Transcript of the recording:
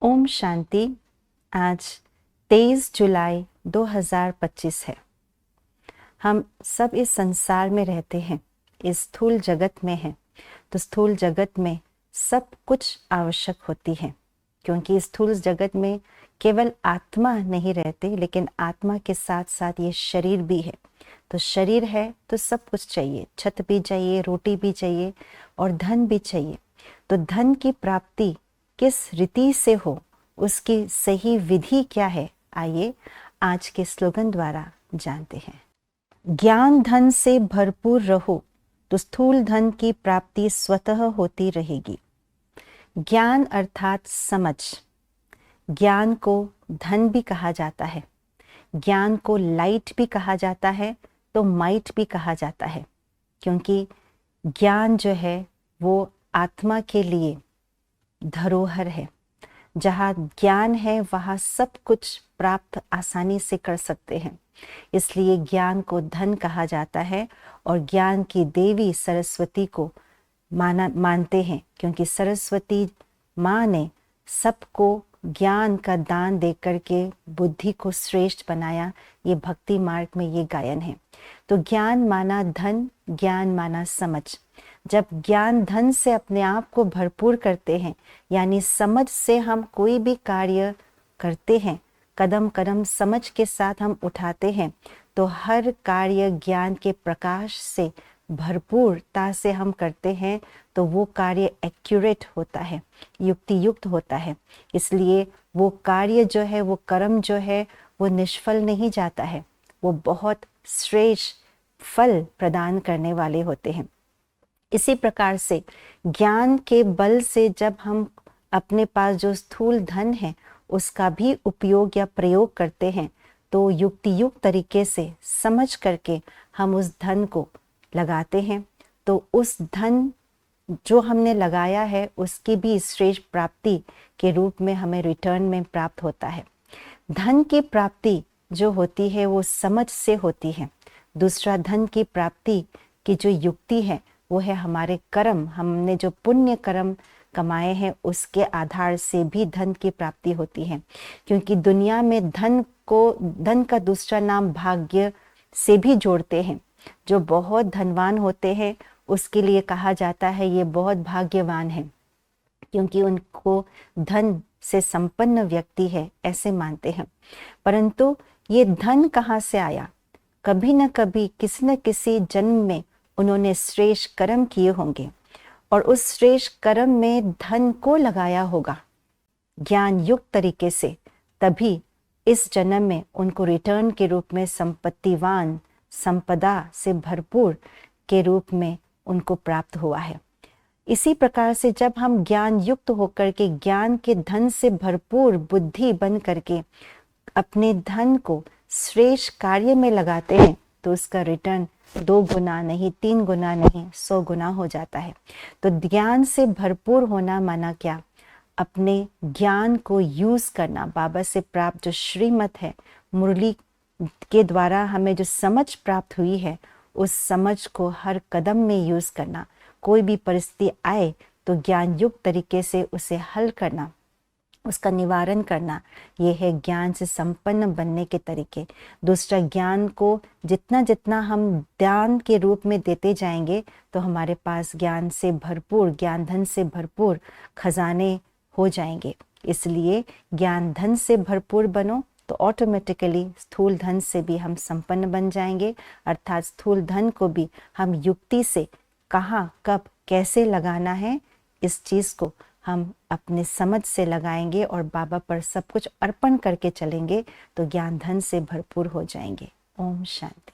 ओम शांति। आज 23 जुलाई 2025 है। हम सब इस संसार में रहते हैं, इस स्थूल जगत में हैं। तो स्थूल जगत में सब कुछ आवश्यक होती है, क्योंकि इस स्थूल जगत में केवल आत्मा नहीं रहते, लेकिन आत्मा के साथ साथ ये शरीर भी है। तो शरीर है तो सब कुछ चाहिए, छत भी चाहिए, रोटी भी चाहिए और धन भी चाहिए। तो धन की प्राप्ति किस रीति से हो, उसकी सही विधि क्या है, आइए आज के स्लोगन द्वारा जानते हैं। ज्ञान धन से भरपूर रहो तो स्थूल धन की प्राप्ति स्वतः होती रहेगी। ज्ञान अर्थात समझ। ज्ञान को धन भी कहा जाता है, ज्ञान को लाइट भी कहा जाता है, तो माइट भी कहा जाता है, क्योंकि ज्ञान जो है वो आत्मा के लिए धरोहर है। जहाँ ज्ञान है वहाँ सब कुछ प्राप्त आसानी से कर सकते हैं, इसलिए ज्ञान को धन कहा जाता है। और ज्ञान की देवी सरस्वती को मानते हैं, क्योंकि सरस्वती माँ ने सबको ज्ञान का दान दे करके बुद्धि को श्रेष्ठ बनाया। ये भक्ति मार्ग में ये गायन है। तो ज्ञान माना धन, ज्ञान माना समझ। जब ज्ञान धन से अपने आप को भरपूर करते हैं, यानी समझ से हम कोई भी कार्य करते हैं, कदम कदम समझ के साथ हम उठाते हैं, तो हर कार्य ज्ञान के प्रकाश से भरपूरता से हम करते हैं, तो वो कार्य एक्यूरेट होता है, युक्ति युक्त होता है। इसलिए वो कार्य जो है, वो कर्म जो है, वो निष्फल नहीं जाता है, वो बहुत श्रेष्ठ फल प्रदान करने वाले होते हैं। इसी प्रकार से ज्ञान के बल से जब हम अपने पास जो स्थूल धन है उसका भी उपयोग या प्रयोग करते हैं, तो युक्ति युक्त तरीके से समझ करके हम उस धन को लगाते हैं, तो उस धन जो हमने लगाया है उसकी भी श्रेष्ठ प्राप्ति के रूप में हमें रिटर्न में प्राप्त होता है। धन की प्राप्ति जो होती है वो समझ से होती है। दूसरा, धन की प्राप्ति की जो युक्ति है वो है हमारे कर्म। हमने जो पुण्य कर्म कमाए हैं उसके आधार से भी धन की प्राप्ति होती है, क्योंकि दुनिया में धन का दूसरा नाम भाग्य से भी जोड़ते हैं। जो बहुत धनवान होते हैं उसके लिए कहा जाता है ये बहुत भाग्यवान है, क्योंकि उनको धन से संपन्न व्यक्ति है, ऐसे मानते हैं। परंतु ये धन कहाँ से आया? कभी न कभी किसी न किसी जन्म में उन्होंने श्रेष्ठ कर्म किए होंगे और उस श्रेष्ठ कर्म में धन को लगाया होगा ज्ञान युक्त तरीके से, तभी इस जन्म में उनको रिटर्न के रूप में संपत्तिवान, संपदा से भरपूर के रूप में उनको प्राप्त हुआ है। इसी प्रकार से जब हम ज्ञान युक्त होकर के ज्ञान के धन से भरपूर बुद्धि बन करके अपने धन को श्रेष्ठ कार्य में लगाते हैं, तो उसका रिटर्न 2 गुना नहीं, 3 गुना नहीं, 100 गुना हो जाता है। तो ज्ञान से भरपूर होना माना क्या? अपने ज्ञान को यूज करना। बाबा से प्राप्त जो श्रीमत है, मुरली के द्वारा हमें जो समझ प्राप्त हुई है, उस समझ को हर कदम में यूज करना। कोई भी परिस्थिति आए तो ज्ञान युक्त तरीके से उसे हल करना, उसका निवारण करना, ये है ज्ञान से संपन्न बनने के तरीके। दूसरा, ज्ञान को जितना जितना हम दान के रूप में देते जाएंगे, तो हमारे पास ज्ञान से भरपूर, ज्ञान धन से भरपूर खजाने हो जाएंगे। इसलिए ज्ञान धन से भरपूर बनो, तो ऑटोमेटिकली स्थूल धन से भी हम संपन्न बन जाएंगे। अर्थात स्थूल धन को भी हम युक्ति से कहाँ, कब, कैसे लगाना है, इस चीज़ को हम अपने समझ से लगाएंगे और बाबा पर सब कुछ अर्पण करके चलेंगे, तो ज्ञान धन से भरपूर हो जाएंगे। ओम शांति।